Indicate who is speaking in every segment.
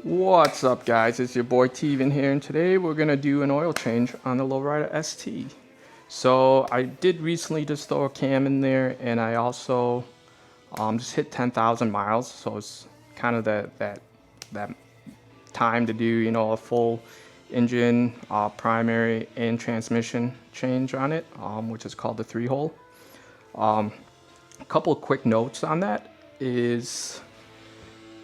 Speaker 1: What's up, guys? It's your boy Teven here, and today we're gonna do an oil change on the Lowrider ST. So I did recently just throw a cam in there, and I also just hit 10,000 miles. So it's kind of that time to do a full engine, primary, and transmission change on it, which is called the 3-hole. A couple of quick notes on that is.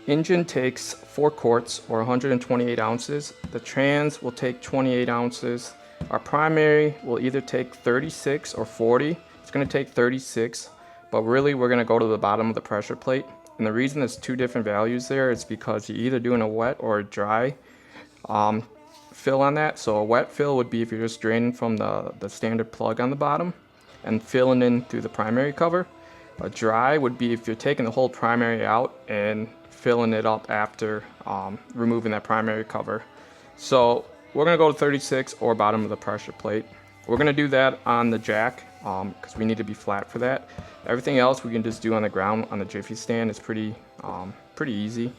Speaker 1: Engine takes 4 quarts or 128 ounces. The trans will take 28 ounces. Our primary will either take 36 or 40. It's going to take 36, but really we're going to go to the bottom of the pressure plate. And the reason there's 2 different values there is because you're either doing a wet or a dry fill on that. So a wet fill would be if you're just draining from the standard plug on the bottom and filling in through the primary cover. A dry would be if you're taking the whole primary out and filling it up after removing that primary cover. So we're gonna go to 36 or bottom of the pressure plate. We're gonna do that on the jack because we need to be flat for that. Everything else we can just do on the ground on the Jiffy stand. It's pretty easy.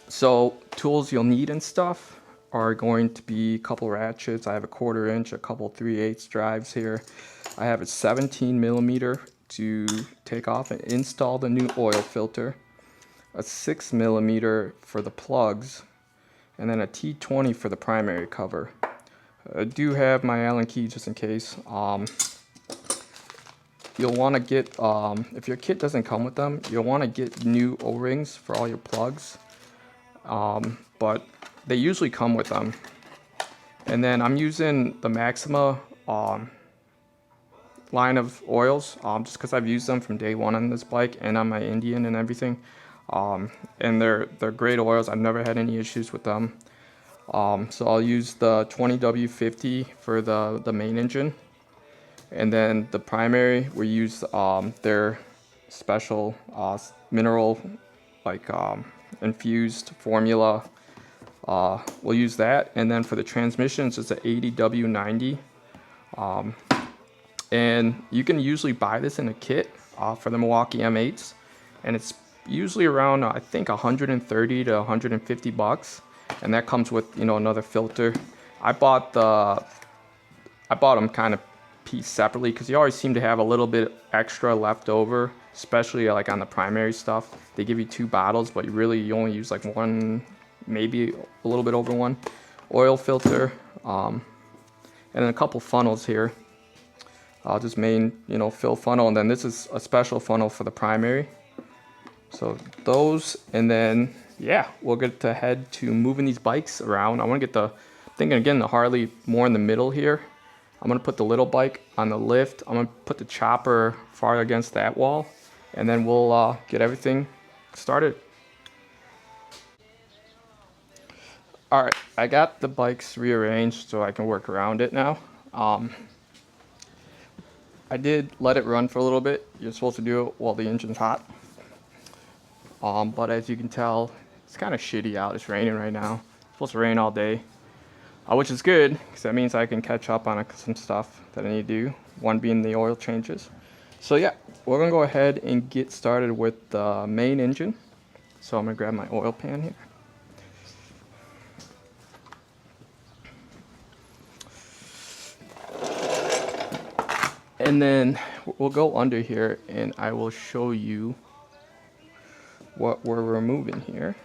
Speaker 1: So tools you'll need and stuff are going to be a couple ratchets. I have a 1/4 inch, a couple 3/8 drives here. I have a 17 millimeter to take off and install the new oil filter, a 6 millimeter for the plugs, and then a T20 for the primary cover. I do have my Allen key just in case. You'll want to get, if your kit doesn't come with them, you'll want to get new O-rings for all your plugs, but they usually come with them. And then I'm using the Maxima line of oils just because I've used them from day one on this bike and on my Indian and everything. And they're great oils. I've never had any issues with them. So I'll use the 20W50 for the main engine, and then the primary we use their special mineral infused formula. We'll use that, and then for the transmissions it's an 80W90. And you can usually buy this in a kit for the Milwaukee M8s, and it's usually around I think 130 to 150 bucks, and that comes with another filter. I bought them kind of pieced separately because you always seem to have a little bit extra left over, especially like on the primary stuff. They give you 2 bottles, but you only use like 1, maybe a little bit over 1 oil filter, and then a couple funnels here. Just main fill funnel, and then this is a special funnel for the primary. So those, and then yeah, we'll get to head to moving these bikes around. I want to get thinking again the Harley more in the middle here. I'm gonna put the little bike on the lift. I'm gonna put the chopper far against that wall, and then we'll get everything started. All right, I got the bikes rearranged so I can work around it now. I did let it run for a little bit. You're supposed to do it while the engine's hot. But as you can tell, it's kind of shitty out. It's raining right now. It's supposed to rain all day, which is good because that means I can catch up on some stuff that I need to do, one being the oil changes. So yeah, we're gonna go ahead and get started with the main engine. So I'm gonna grab my oil pan here. And then we'll go under here and I will show you what we're removing here.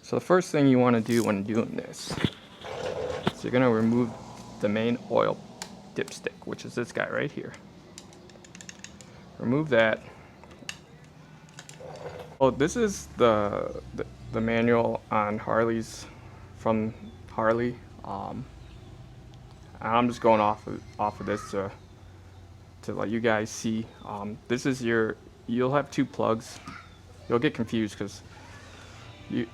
Speaker 1: So the first thing you want to do when doing this is you're going to remove the main oil dipstick, which is this guy right here. Remove that. Oh, this is the manual on Harleys from Harley. I'm just going off of this to let you guys see. This is you'll have 2 plugs. You'll get confused because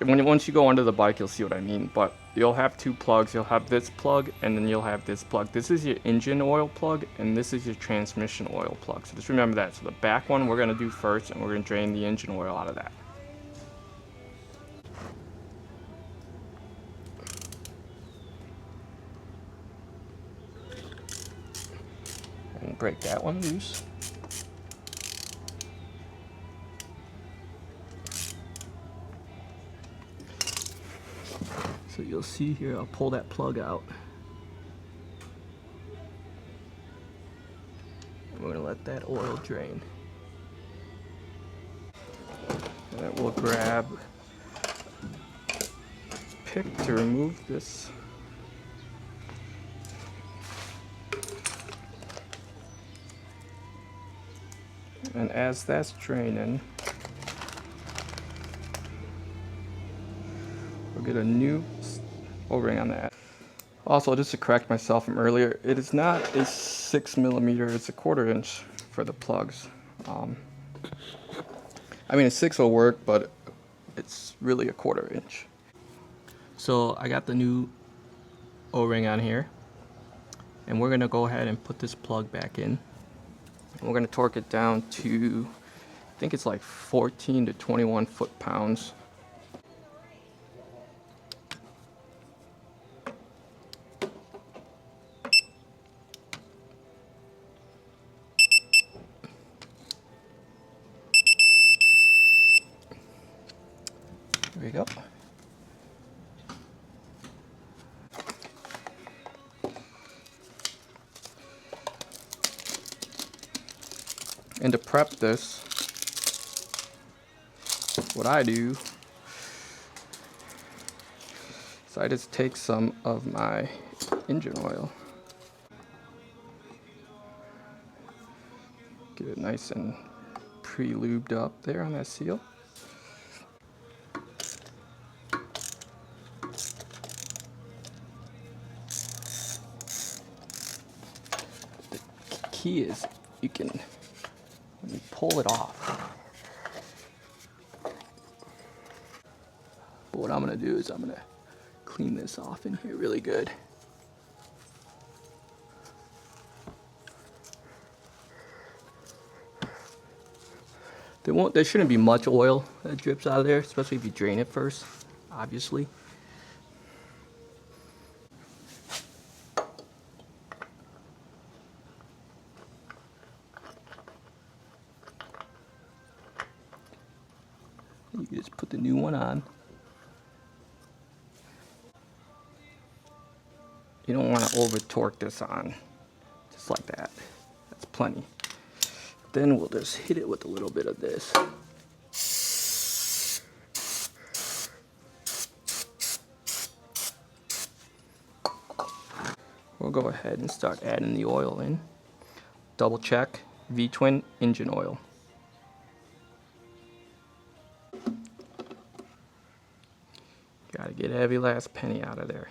Speaker 1: once you go under the bike, you'll see what I mean. But you'll have 2 plugs. You'll have this plug, and then you'll have this plug. This is your engine oil plug, and this is your transmission oil plug. So just remember that. So the back one we're gonna do first, and we're gonna drain the engine oil out of that. And break that one loose. So you'll see here, I'll pull that plug out. And we're gonna let that oil drain. And then we'll grab pick to remove this. And as that's draining, we'll get a new O-ring on that. Also, just to correct myself from earlier, it is not a 6mm, it's a 1/4 inch for the plugs. I mean, a 6 will work, but it's really a 1/4 inch. So I got the new O-ring on here, and we're gonna go ahead and put this plug back in. And we're gonna torque it down to, I think it's like 14 to 21 foot-pounds. There we go. And to prep this, what I do is I just take some of my engine oil, get it nice and pre-lubed up there on that seal. The key is you can, when you pull it off, but what I'm going to do is I'm going to clean this off in here really good. There shouldn't be much oil that drips out of there, especially if you drain it first, obviously. You can just put the new one on. You don't want to over torque this on, just like that. That's plenty. Then we'll just hit it with a little bit of this. We'll go ahead and start adding the oil in. Double check V-twin engine oil. Gotta get every last penny out of there.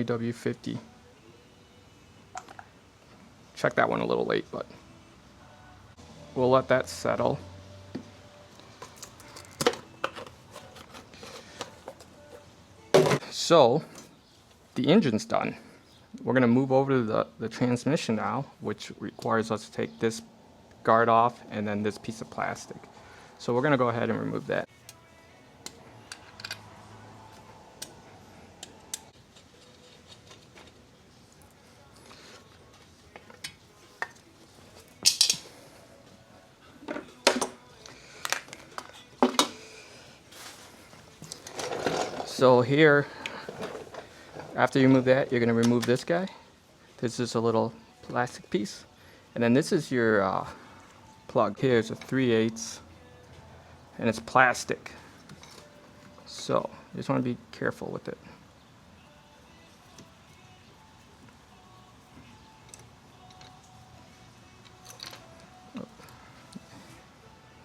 Speaker 1: W50. Check that one a little late, but we'll let that settle. So the engine's done. We're going to move over to the transmission now, which requires us to take this guard off and then this piece of plastic. So we're going to go ahead and remove that. So here, after you remove that, you're going to remove this guy. This is a little plastic piece. And then this is your plug. Here's a 3/8, and it's plastic. So you just want to be careful with it.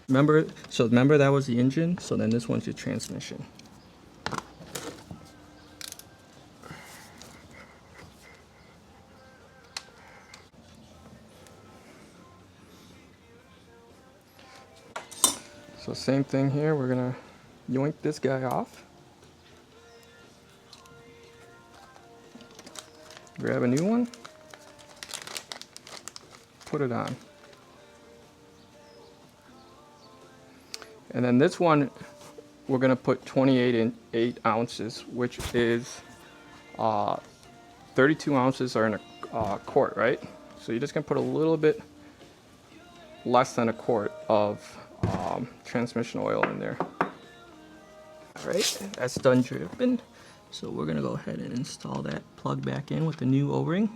Speaker 1: Remember that was the engine, so then this one's your transmission. So same thing here, we're gonna yoink this guy off. Grab a new one. put it on. And then this one, we're gonna put 28 ounces, which is 32 ounces are in a quart, right? So you're just gonna put a little bit less than a quart of transmission oil in there. All right, that's done dripping. So we're gonna go ahead and install that plug back in with the new O-ring.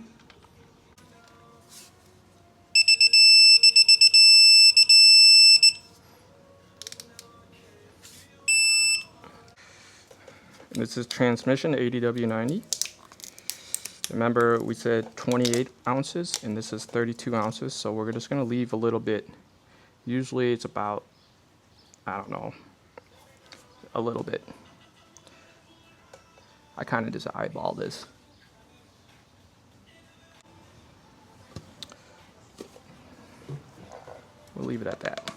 Speaker 1: This is transmission ADW90. Remember we said 28 ounces and this is 32 ounces, so we're just gonna leave a little bit. Usually it's about, I don't know, a little bit. I kind of just eyeball this. We'll leave it at that.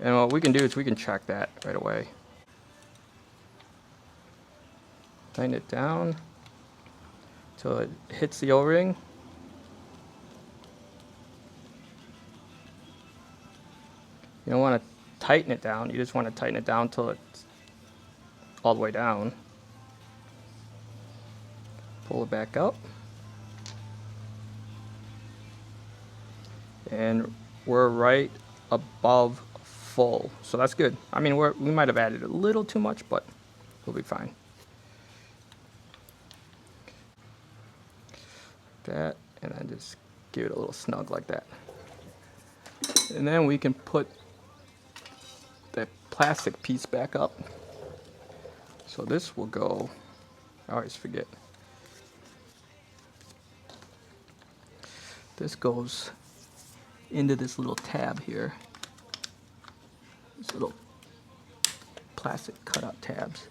Speaker 1: And what we can do is we can check that right away. Tighten it down till it hits the O-ring. You don't want to tighten it down, you just want to tighten it down till it's all the way down. Pull it back up. And we're right above full, so that's good. I mean, we might have added a little too much, but we'll be fine. That, and then just give it a little snug like that. And then we can put that plastic piece back up. So this will go, I always forget. This goes into this little tab here. These little plastic cutout tabs.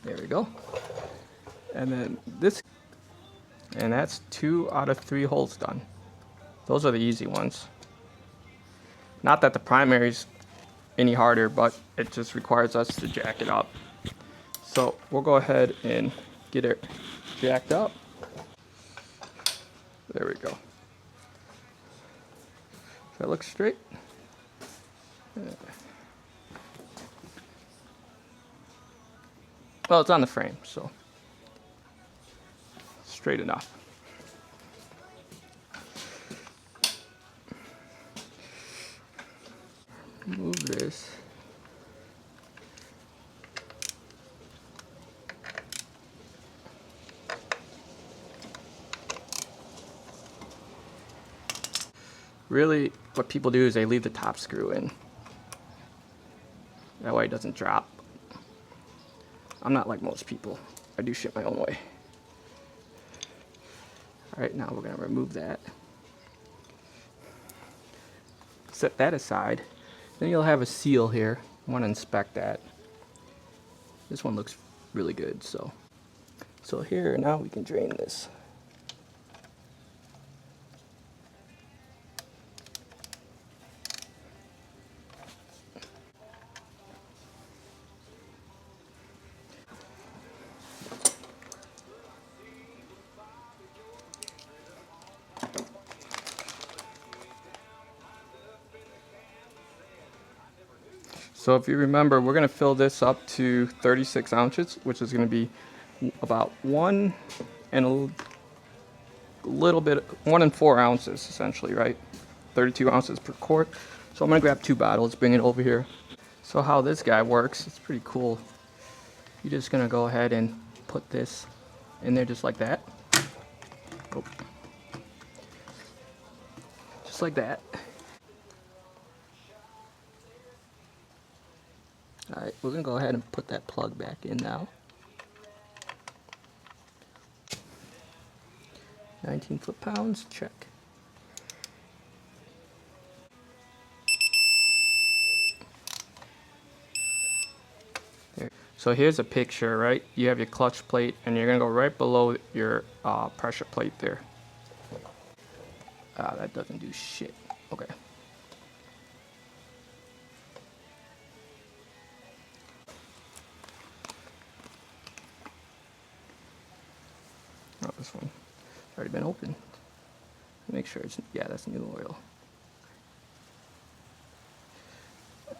Speaker 1: There we go. And then this, and that's 2 out of 3 holes done. Those are the easy ones. Not that the primary's any harder, but it just requires us to jack it up. So we'll go ahead and get it jacked up. There we go. Does that look straight? Well, it's on the frame, so straight enough. Move this. Really, what people do is they leave the top screw in. That way it doesn't drop. I'm not like most people. I do shit my own way. Alright, now we're going to remove that. Set that aside. Then you'll have a seal here. I want to inspect that. This one looks really good, so here, now we can drain this. So if you remember, we're going to fill this up to 36 ounces, which is going to be about 1 and a little bit, 1 and 4 ounces essentially, right? 32 ounces per quart. So I'm going to grab 2 bottles, bring it over here. So how this guy works, it's pretty cool. You're just going to go ahead and put this in there just like that. Oh. Just like that. Alright, we're going to go ahead and put that plug back in now. 19 foot-pounds, check. There. So here's a picture, right? You have your clutch plate, and you're going to go right below your pressure plate there. That doesn't do shit. Okay. Oh, this one already been opened. Make sure it's, yeah, that's new oil.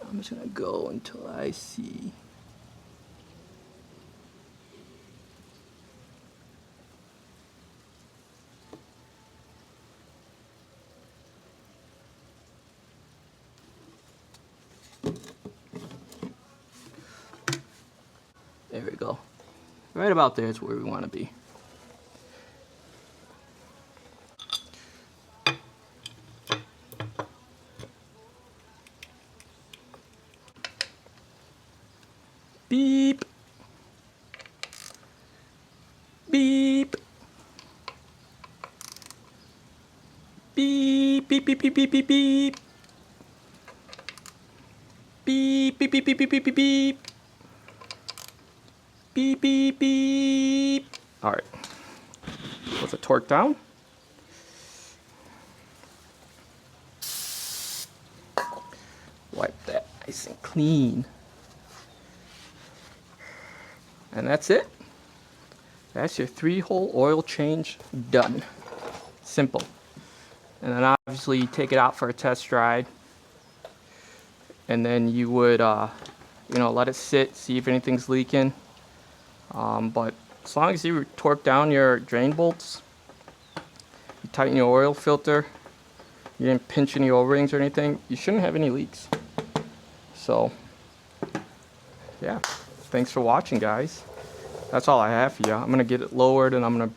Speaker 1: I'm just gonna go until I see. There we go. Right about there is where we want to be. Beep. Beep. Beep, beep, beep, beep, beep, beep, beep. Beep, beep, beep, beep, beep, beep, beep, beep. Beep, beep, beep. All right. Put the torque down. Wipe that nice and clean. And that's it. That's your 3-hole oil change done. Simple. And then obviously you take it out for a test ride. And then you would, you know, let it sit, see if anything's leaking. But as long as you torque down your drain bolts, you tighten your oil filter, you didn't pinch any O-rings or anything, you shouldn't have any leaks. So, yeah, thanks for watching, guys. That's all I have for you. I'm going to get it lowered and I'm going to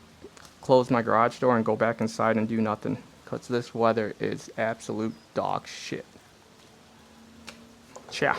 Speaker 1: close my garage door and go back inside and do nothing, because this weather is absolute dog shit. Ciao.